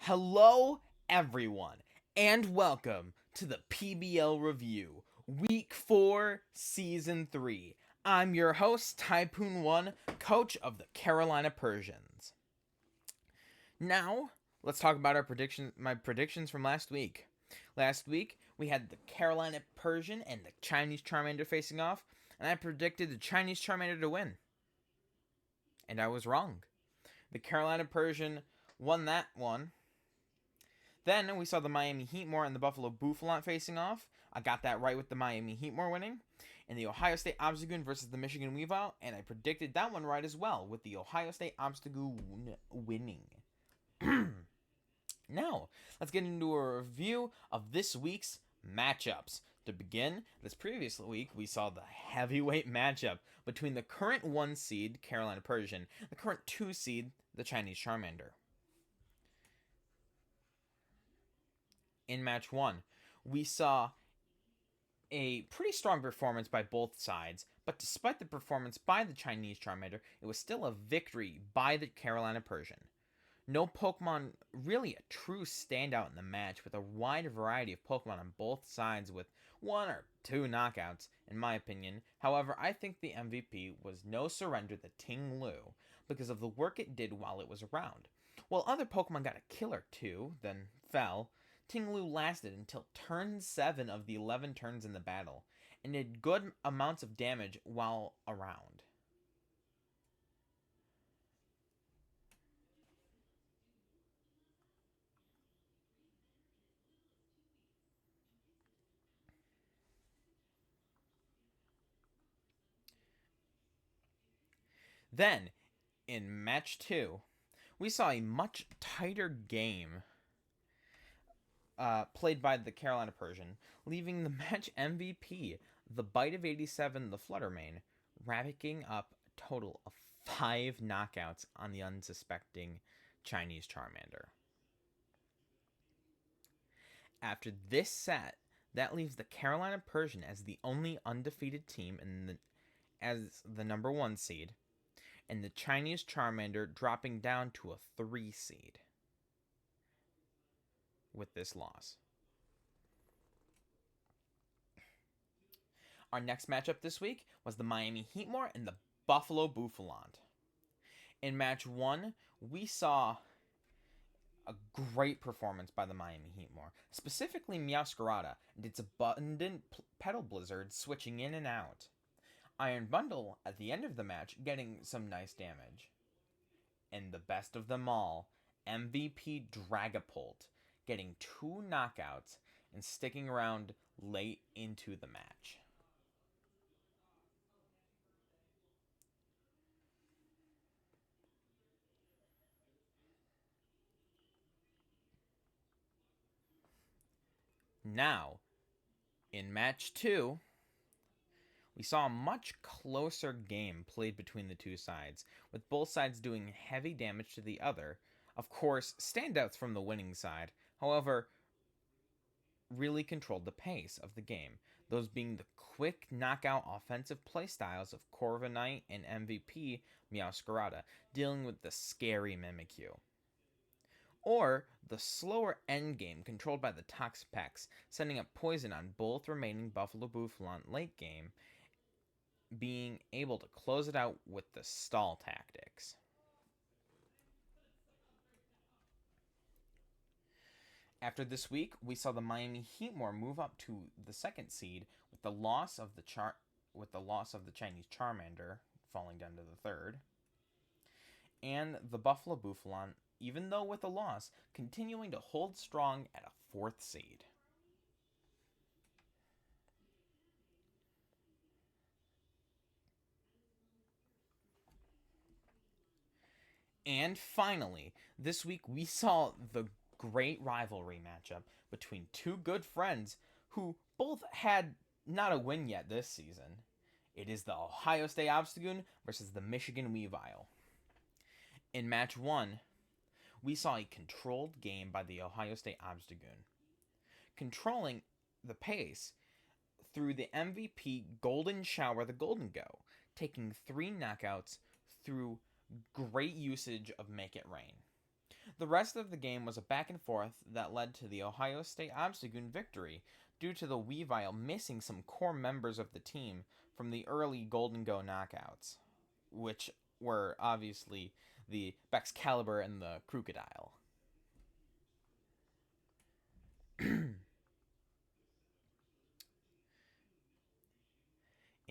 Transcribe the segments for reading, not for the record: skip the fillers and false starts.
Hello, everyone, and welcome to the PBL review, Week 4, Season 3. I'm your host, Typoon1, coach of the Carolina Persians. Now, let's talk about my predictions from last week. Last week, we had the Carolina Persian and the Chinese Charmander facing off, and I predicted the Chinese Charmander to win. And I was wrong. The Carolina Persian won that one. Then we saw the Miami Heatmore and the Buffalo Boufflant facing off. I got that right with the Miami Heatmore winning. And the Ohio State Obstagoon versus the Michigan Weavile, and I predicted that one right as well with the Ohio State Obstagoon winning. Now, let's get into a review of this week's matchups. To begin, this previous week we saw the heavyweight matchup between the current 1 seed, Carolina Persian, and the current 2 seed, the Chinese Charmander. In match 1, we saw a pretty strong performance by both sides, but despite the performance by the Chinese Charmander, it was still a victory by the Carolina Persian. No Pokemon really a true standout in the match, with a wide variety of Pokemon on both sides with 1 or 2 knockouts, in my opinion. However, I think the MVP was No Surrender the Ting Lu because of the work it did while it was around. While other Pokemon got a kill or 2, then fell, Ting Lu lasted until turn 7 of the 11 turns in the battle, and did good amounts of damage while around. Then, in match 2, we saw a much tighter game played by the Carolina Persian, leaving the match MVP, the Bite of 87, the Fluttermane, racking up a total of 5 knockouts on the unsuspecting Chinese Charmander. After this set, that leaves the Carolina Persian as the only undefeated team as the number 1 seed, and the Chinese Charmander dropping down to a 3 seed with this loss. Our next matchup this week was the Miami Heatmore and the Buffalo Boufflant. In match 1, we saw a great performance by the Miami Heatmore, specifically Meowscarada and its abundant Petal Blizzard switching in and out. Iron Bundle at the end of the match getting some nice damage. And the best of them all, MVP Dragapult getting 2 knockouts and sticking around late into the match. Now, in match 2, we saw a much closer game played between the two sides, with both sides doing heavy damage to the other. Of course, standouts from the winning side, however, really controlled the pace of the game, those being the quick knockout offensive playstyles of Corviknight and MVP Meowscarada, dealing with the scary Mimikyu. Or the slower endgame controlled by the Toxapex, sending up poison on both remaining Buffalo Boufflant late game, being able to close it out with the stall tactics. After this week, we saw the Miami Heatmore move up to the 2nd seed with the loss of the Chinese Charmander falling down to the 3rd, and the Buffalo Boufflant, even though with a loss, continuing to hold strong at a 4th seed. And finally, this week we saw the great rivalry matchup between 2 good friends who both had not a win yet this season. It is the Ohio State Obstagoon versus the Michigan Weavile. In match 1, we saw a controlled game by the Ohio State Obstagoon, controlling the pace through the MVP Golden Shower the Golden Go, taking 3 knockouts through great usage of Make It Rain. The rest of the game was a back and forth that led to the Ohio State Obstagoon victory due to the Weavile missing some core members of the team from the early Golden Go knockouts, which were obviously the Excalibur and the Crocodile. In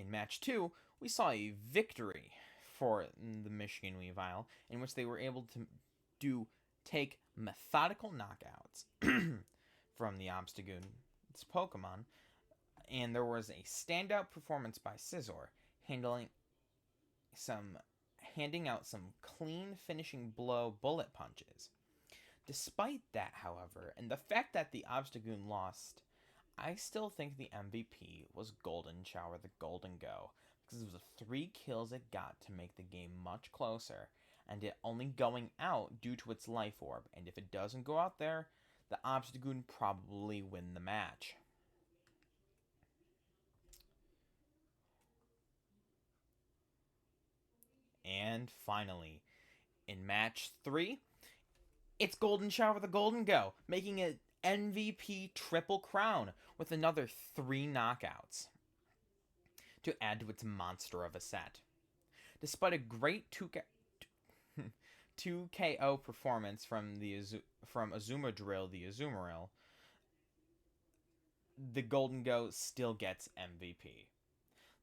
match 2, we saw a victory for the Michigan Weavile, in which they were able to take methodical knockouts from the Obstagoon's Pokemon, and there was a standout performance by Scizor, some handing out some clean finishing blow bullet punches. Despite that, however, and the fact that the Obstagoon lost, I still think the MVP was Golden Shower the Golden Go, because it was the 3 kills it got to make the game much closer, and it only going out due to its life orb, and if it doesn't go out there, the Obstagoon probably win the match. And finally, in match 3, it's Golden Shower the Golden Go, making it Nvp Triple Crown with another 3 knockouts to add to its monster of a set. Despite a great 2 KO performance from Azuma Drill the Azumarill, the Golden Go still gets MVP.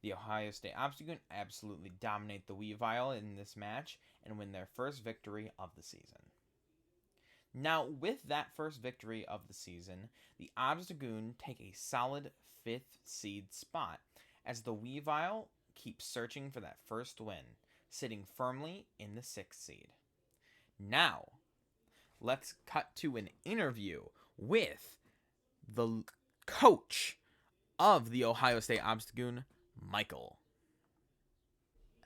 The Ohio State Obstagoon absolutely dominate the Weavile in this match and win their first victory of the season. Now, with that first victory of the season, the Obstagoon take a solid 5th seed spot as the Weavile keeps searching for that first win, sitting firmly in the 6th seed. Now, let's cut to an interview with the coach of the Ohio State Obstagoon, Michael.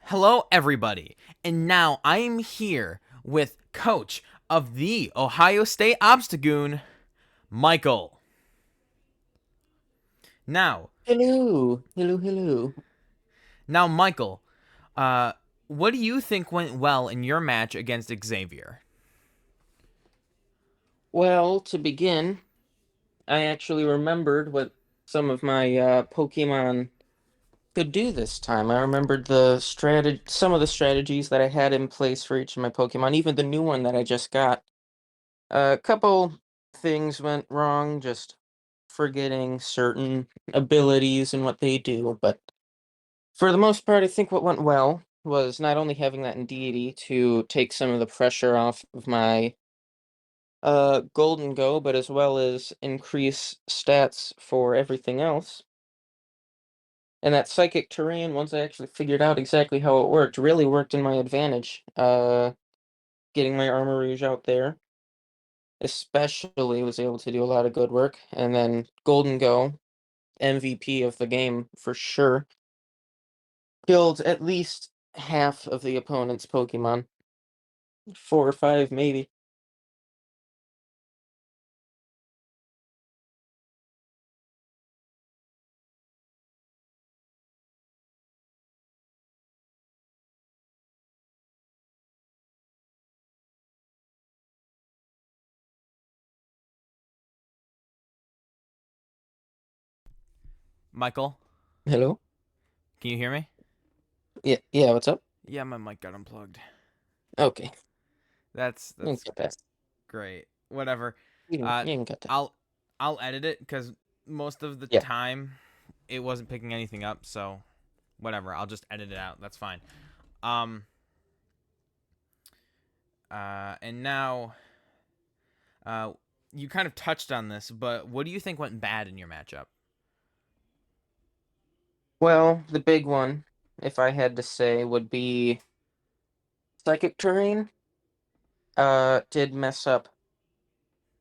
Hello, everybody, and now I'm here with coach of the Ohio State Obstagoon, Michael. Now, Hello. now, Michael, what do you think went well in your match against Xavier? Well, to begin, I actually remembered what some of my Pokemon could do this time. I remembered some of the strategies that I had in place for each of my Pokemon, even the new one that I just got. A couple things went wrong, just forgetting certain abilities and what they do, but for the most part, I think what went well was not only having that in Deity to take some of the pressure off of my Golden Go, but as well as increase stats for everything else. And that Psychic Terrain, once I actually figured out exactly how it worked, really worked in my advantage. Getting my Armarouge out there, especially, was able to do a lot of good work. And then Golden Go, MVP of the game for sure, killed at least half of the opponent's Pokemon. 4 or 5, maybe. Michael, Hello? can you hear me? Yeah, what's up? Yeah, my mic got unplugged. Okay, That's you can that's get that. great. Whatever. You can get that. I'll edit it because most of the Yeah. time it wasn't picking anything up. So whatever. I'll just edit it out. That's fine. Um. And now, uh, you kind of touched on this, but what do you think went bad in your matchup? Well, the big one, if I had to say, would be Psychic Terrain. Did mess up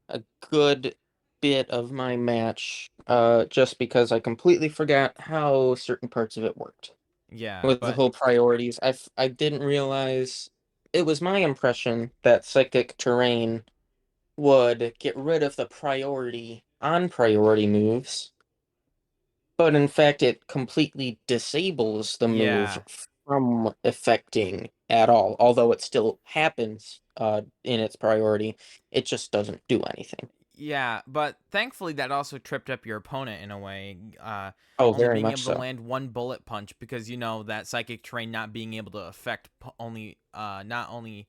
a good bit of my match, just because I completely forgot how certain parts of it worked. Yeah, With the but whole priorities, I didn't realize it was my impression that Psychic Terrain would get rid of the priority on priority moves, but in fact, it completely disables the move yeah, from affecting at all. Although it still happens in its priority, it just doesn't do anything. Yeah, but thankfully that also tripped up your opponent in a way. Oh, Only very being much able to so. land one bullet punch because you know that psychic terrain not being able to affect only not only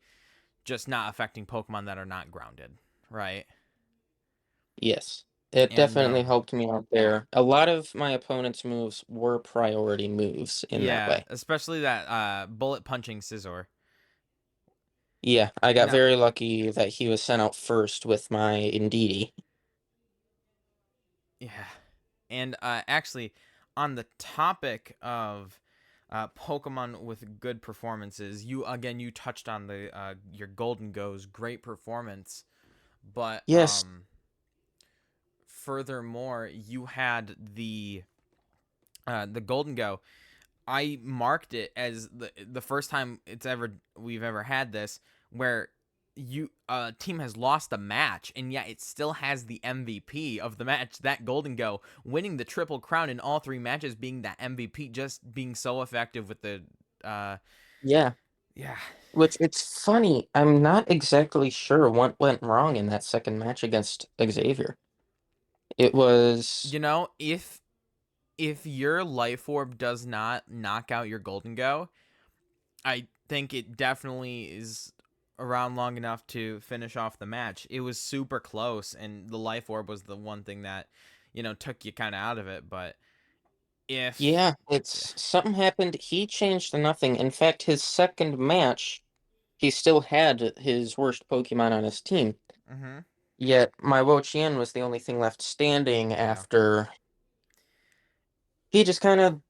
just not affecting Pokemon that are not grounded, right? Yes. It And definitely helped me out there. A lot of my opponent's moves were priority moves in that yeah, way. especially that bullet punching Scizor. Yeah, I got Now, very lucky that he was sent out first with my Indeedee. yeah, and actually, on the topic of Pokemon with good performances, you touched on the your Golden Go's great performance, but Yes, furthermore, you had the Golden Go. I marked it as the first time we've ever had this where you team has lost a match and yet it still has the MVP of the match, that Golden Go, winning the Triple Crown in all three matches, being that MVP, just being so effective with the uh yeah. yeah. Which it's funny, I'm not exactly sure what went wrong in that second match against Xavier. It was, You know, if your life orb does not knock out your Golden Go, I think it definitely is around long enough to finish off the match. It was super close, and the life orb was the one thing that, took you kind of out of it. But if, yeah, it's something happened. He changed to nothing. In fact, his second match, he still had his worst Pokemon on his team. mm-hmm, Yet my Wo-Chien was the only thing left standing yeah, after he just kind of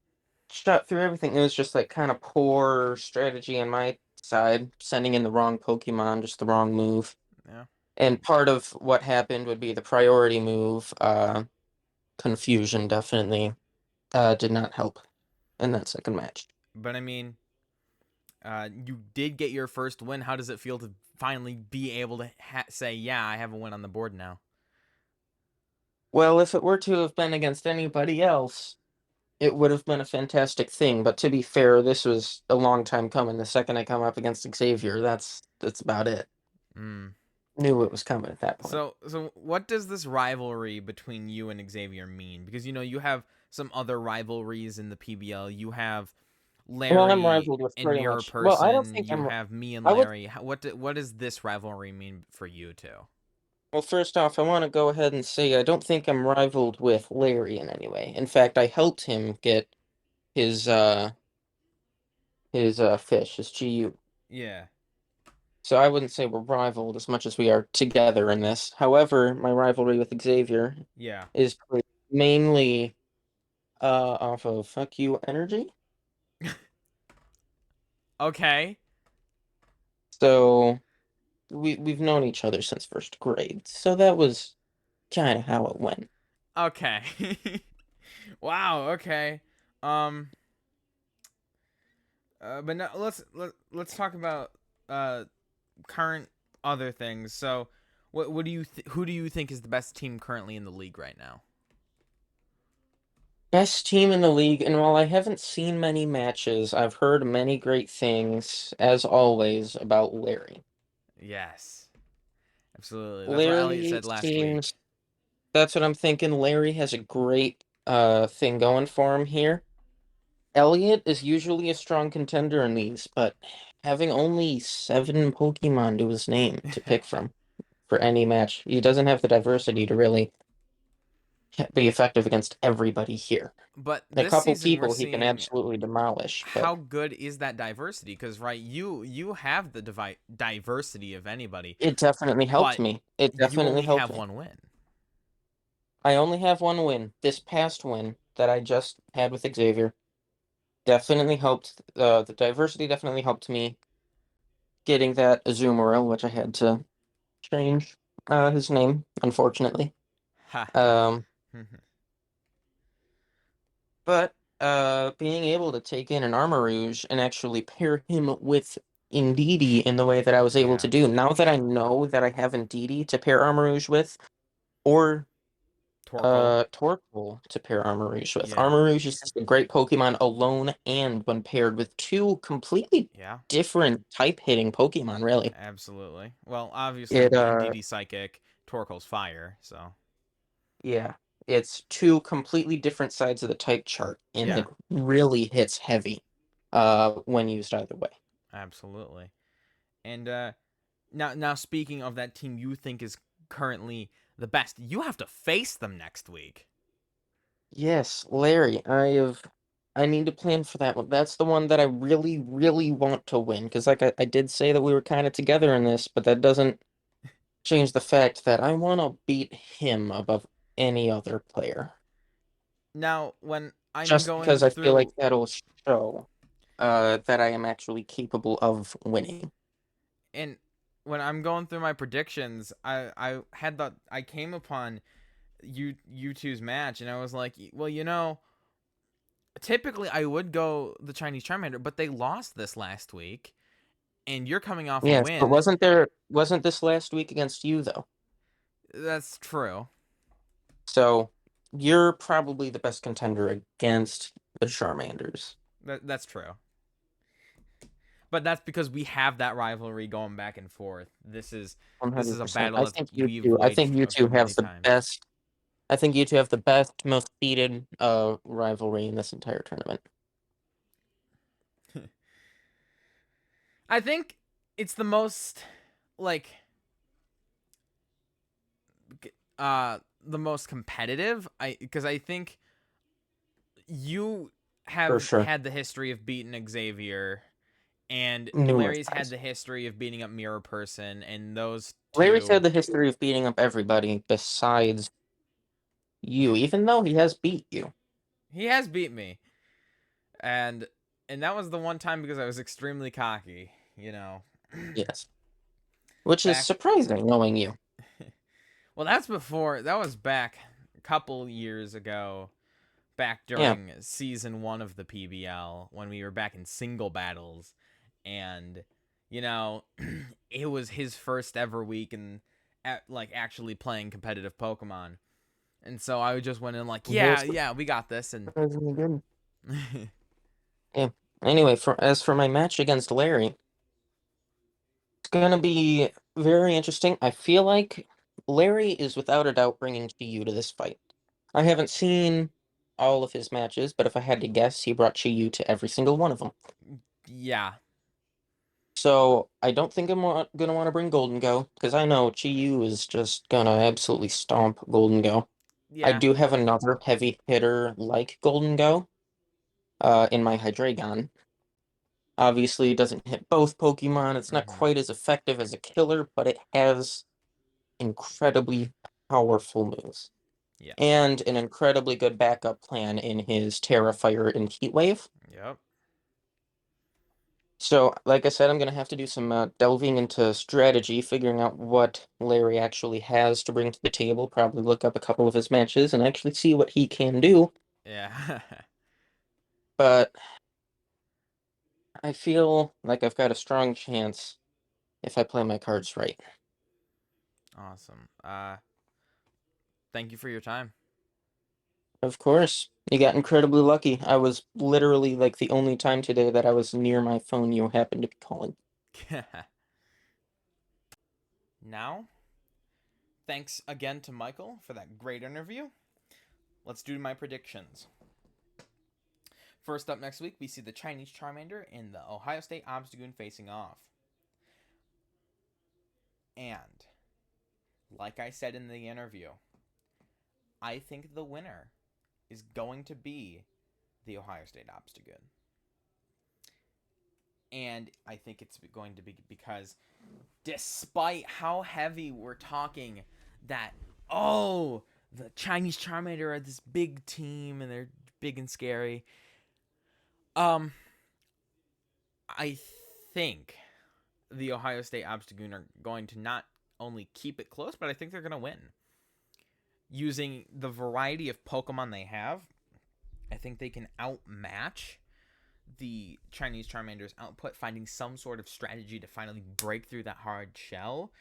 shot through everything. It was just like kind of poor strategy on my side, sending in the wrong Pokemon, just the wrong move. yeah. And part of what happened would be the priority move. Confusion definitely did not help in that second match. But I mean, you did get your first win. How does it feel to finally be able to say, "Yeah, I have a win on the board now"? Well, if it were to have been against anybody else, it would have been a fantastic thing. But to be fair, this was a long time coming. The second I come up against Xavier, that's about it. Mm. Knew it was coming at that point. So what does this rivalry between you and Xavier mean? Because you have some other rivalries in the PBL. You have Well, I'm Larry rivaled with and pretty Mirror much. Well, I don't Person. think You have me and I would. Larry. What does this rivalry mean for you two? Well, first off, I want to go ahead and say I don't think I'm rivaled with Larry in any way. In fact, I helped him get his fish, his GU. Yeah, So I wouldn't say we're rivaled as much as we are together in this. However, my rivalry with Xavier yeah. is mainly off of fuck you energy. Okay, So we've known each other since first grade. So that was kind of how it went. okay. Wow. Okay. Um. But now let's talk about uh current other things. So, what do you who do you think is the best team currently in the league right now? Best team in the league, and while I haven't seen many matches, I've heard many great things, as always, about Larry. Yes, absolutely. That's what Elliot Larry said last seems, week. that's what I'm thinking. Larry has a great thing going for him here. Elliot is usually a strong contender in these, but having only 7 Pokemon to his name to pick from for any match, he doesn't have the diversity to really be effective against everybody here. But A this couple season we're people he can seeing absolutely demolish, but how good is that diversity? Because right, you have the diversity of anybody, it definitely helped but me. It you definitely only helped have me. one win. I only have one win. This past win that I just had with Xavier definitely helped. The diversity definitely helped me getting that Azumarill, which I had to change his name, unfortunately. Ha ha. Um, but being able to take in an Armarouge and actually pair him with Indeedee in the way that I was able Yeah. to do, now that I know that I have Indeedee to pair Armarouge with, or Torkoal. Torkoal to pair Armarouge with. Yeah. Armarouge is just a great Pokemon alone and when paired with two completely Yeah. different type hitting Pokemon, really. Absolutely. Well, obviously, It Indeedee Psychic, Torkoal's Fire, so. Yeah, it's two completely different sides of the type chart, and Yeah, it really hits heavy when used either way. absolutely. And now speaking of that team you think is currently the best, you have to face them next week. Yes, Larry, I need to plan for that one. That's the one that I really, really want to win, because like I did say that we were kind of together in this, but that doesn't change the fact that I want to beat him above any other player. Now, when I'm Just going because I feel like through that'll show that I am actually capable of winning. and when I'm going through my predictions, I came upon you two's match, and I was like, well, typically I would go the Chinese Charmander, but they lost this last week, and you're coming off a Yes, but win. wasn't this last week against you though? That's true. So you're probably the best contender against the Charmanders. That's true. But that's because we have that rivalry going back and forth. This is a 100%. battle that we've I waged think you two for have many the times. best I think you two have the best, most heated rivalry in this entire tournament. I think it's the most like the most competitive. I think you For have sure. had the history of beating Xavier, and Numerous Larry's had times. the history of beating up Mirror Person, and those Larry's two had the history of beating up everybody besides you, even though he has beat you. he has beat me. And that was the one time because I was extremely cocky, Yes. Which is back surprising knowing you. well, that was back a couple years ago, back Yeah. during season 1 of the PBL when we were back in single battles, and you know it was his first ever week and like actually playing competitive Pokemon. And so I just went in like, Very yeah, we got this. And surprisingly good. Yeah. Anyway, as for my match against Larry, it's gonna be very interesting. I feel like Larry is without a doubt bringing Chiyu to this fight. I haven't seen all of his matches, but if I had to guess, he brought Chiyu to every single one of them. yeah, So I don't think gonna want to bring Golden Go because I know Chiyu is just gonna absolutely stomp Golden Go. I yeah. do have another heavy hitter like Golden Go, in my Hydreigon. Obviously, it doesn't hit both Pokemon. It's not Hmm. quite as effective as a killer, but it has incredibly powerful moves. Yes. And an incredibly good backup plan in his Terra, Fire, and Heat Wave. Yep. So, like I said, I'm going to have to do some delving into strategy, figuring out what Larry actually has to bring to the table, probably look up a couple of his matches and actually see what he can do. Yeah. But I feel like I've got a strong chance if I play my cards right. Awesome. Thank you for your time. Of course, you got incredibly lucky. I was literally like the only time today that I was near my phone you happened to be calling. Now, thanks again to Michael for that great interview. Let's do my predictions. First up next week, we see the Chinese Charmander and the Ohio State Obstagoon facing off. And, like I said in the interview, I think the winner is going to be the Ohio State Obstagoon. And I think it's going to be because despite how heavy we're talking that, oh, the Chinese Charmander are this big team and they're big and scary, um, I think the Ohio State Obstagoon are going to not only keep it close, but I think they're going to win. Using the variety of Pokemon they have, I think they can outmatch the Chinese Charmander's output, finding some sort of strategy to finally break through that hard shell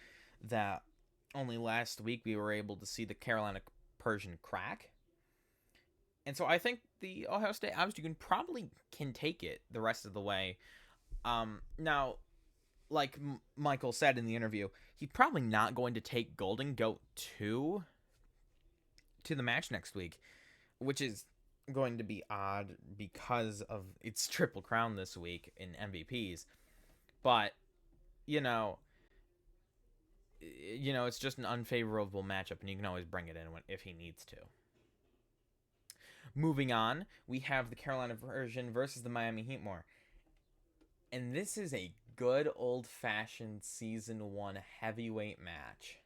that only last week we were able to see the Carolina Persian crack. And so I think the Ohio State Obstagoon probably can take it the rest of the way. Now, like Michael said in the interview, he's probably not going to take Golden Goat 2 to the match next week, which is going to be odd because of its Triple Crown this week in MVPs. But, you know, it's just an unfavorable matchup, and you can always bring it in if he needs to. Moving on, we have the Carolina Persian versus the Miami Heat more. And this is a good old-fashioned Season 1 heavyweight match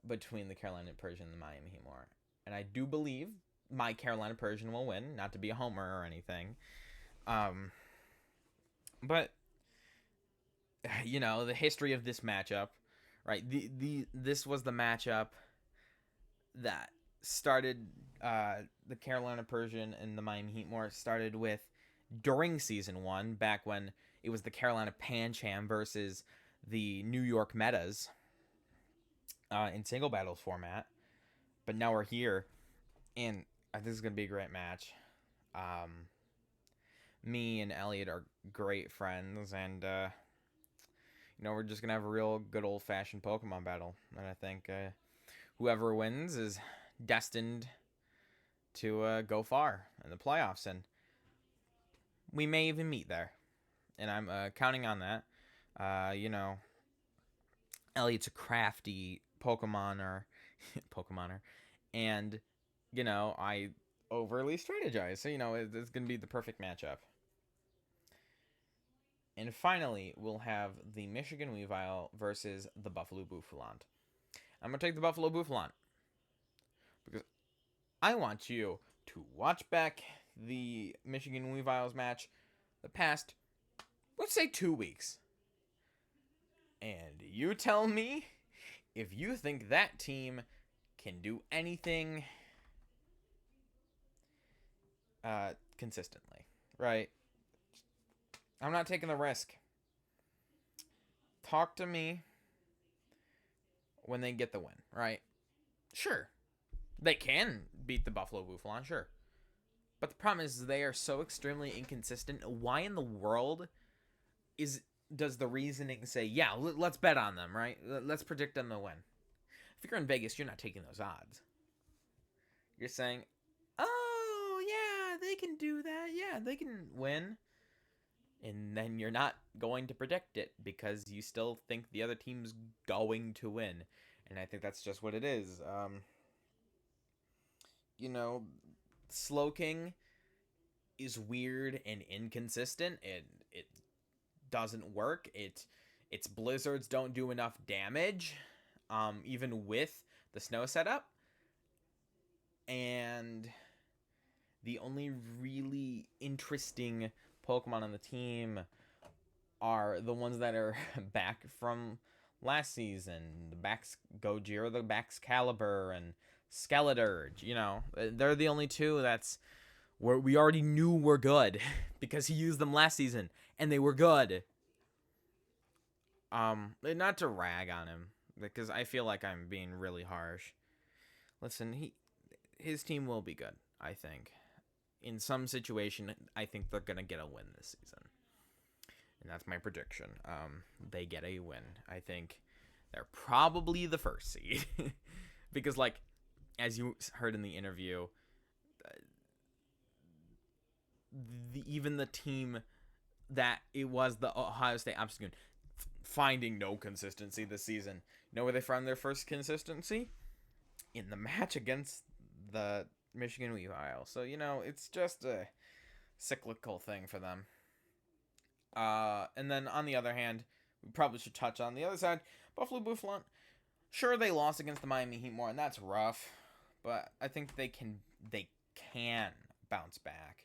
between the Carolina Persian and the Miami Heat more. And I do believe my Carolina Persian will win, not to be a homer or anything. But, the history of this matchup, right? This was the matchup that started the Carolina Persian and the Miami Heat more started with during Season 1, back when it was the Carolina Pancham versus the New York Metas in single battles format. But now we're here, and this is going to be a great match. Me and Elliot are great friends, and we're just going to have a real good old-fashioned Pokemon battle. And I think whoever wins is destined to go far in the playoffs, and we may even meet there. And I'm counting on that. Elliot's a crafty Pokemoner, and I overly strategize, so it's going to be the perfect matchup. And finally, we'll have the Michigan Weavile versus the Buffalo Boufflant. I'm going to take the Buffalo Boufflant because I want you to watch back the Michigan Weaviles match the past, let's say, 2 weeks. And you tell me if you think that team can do anything consistently, right? I'm not taking the risk. Talk to me when they get the win, right? Sure. They can beat the Buffalo Boufflant, sure. But the problem is they are so extremely inconsistent. Why in the world does the reasoning say, yeah, let's bet on them, right? Let's predict them to win. If you're in Vegas, you're not taking those odds. You're saying, oh, yeah, they can do that. Yeah, they can win. And then you're not going to predict it because you still think the other team's going to win. And I think that's just what it is. Slowking is weird and inconsistent. It doesn't work. Its blizzards don't do enough damage, even with the snow setup. And the only really interesting Pokemon on the team are the ones that are back from last season. The Gojira, the Baxcalibur, and Skeledirge. They're the only two that's where we already knew were good because he used them last season and they were good. Not to rag on him because I feel like I'm being really harsh. Listen, his team will be good, I think. In some situation, I think they're going to get a win this season. And that's my prediction. They get a win. I think they're probably the first seed. Because, as you heard in the interview, even the team that it was the Ohio State Obstagoon finding no consistency this season. You know where they found their first consistency? In the match against the Michigan Weavile. So, it's just a cyclical thing for them. And then on the other hand, we probably should touch on the other side. Buffalo Boufflant, sure, they lost against the Miami Heat more, and that's rough. But I think they can bounce back.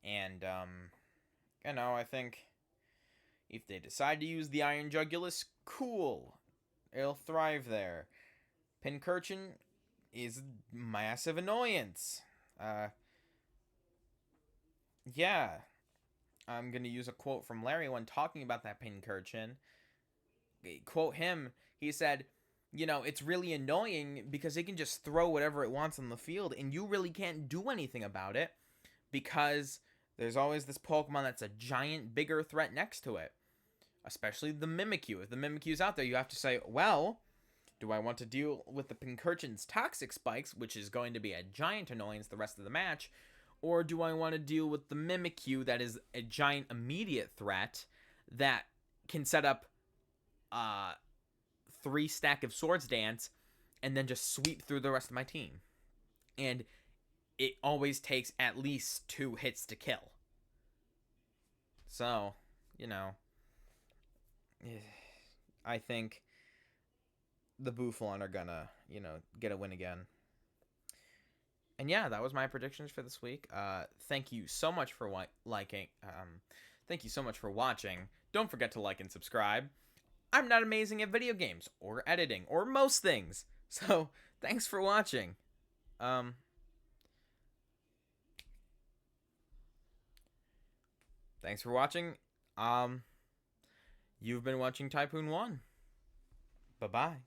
And, I think if they decide to use the Iron Jugulus, cool. It'll thrive there. Pincurchin is massive annoyance. Yeah. I'm going to use a quote from Larry when talking about that Pincurchin. Quote him. He said, it's really annoying because it can just throw whatever it wants on the field and you really can't do anything about it because there's always this Pokemon that's a giant, bigger threat next to it. Especially the Mimikyu. If the Mimikyu's out there, you have to say, well, do I want to deal with the Pincurchin's Toxic Spikes, which is going to be a giant annoyance the rest of the match, or do I want to deal with the Mimikyu that is a giant immediate threat that can set up 3 stack of Swords Dance and then just sweep through the rest of my team? And it always takes at least 2 hits to kill. So, I think the Buffalon are gonna, get a win again. And yeah, that was my predictions for this week. Thank you so much for liking. Thank you so much for watching. Don't forget to like and subscribe. I'm not amazing at video games or editing or most things. So thanks for watching. Thanks for watching. You've been watching Typhoon 1. Bye-bye.